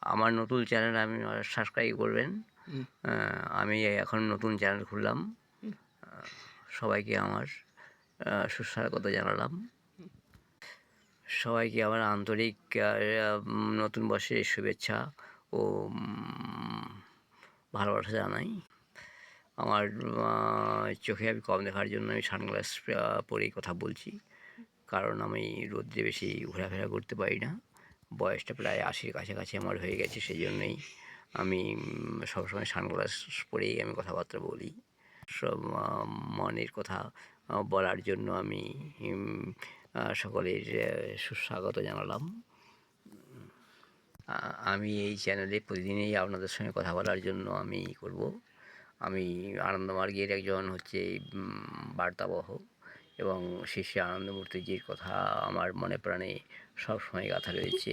আমার নতুন চ্যানেল আমি সাবস্ক্রাইব করবেন। হুম, আমি এখন নতুন চ্যানেল খুললাম। হুম, সবাইকে আমার সুস্বাগত জানালাম। সবাইকে আমার আন্তরিক নতুন বর্ষের শুভেচ্ছা ও ভালোবাসা জানাই। আমার চোখে আমি কম দেখার জন্য আমি সানগ্লাস পরেই কথা বলছি, কারণ আমি রোদ্রে বেশি ঘোরাফেরা করতে পারি না। বয়সটা প্রায় ৮০-র কাছাকাছি আমার হয়ে গেছে, সেই জন্যেই আমি সবসময় সানগ্লাস পরেই আমি কথাবার্তা বলি। সব মনের কথা বলার জন্য আমি সকলের সুস্বাগত জানালাম। আমি এই চ্যানেলে প্রতিদিনই আপনাদের সঙ্গে কথা বলার জন্য আমি করব। আমি আনন্দমার্গের একজন হচ্ছে বার্তাবহ, এবং শ্রী শ্রী আনন্দমূর্তিজির কথা আমার মনে প্রাণে সবসময় গাঁথা রয়েছে।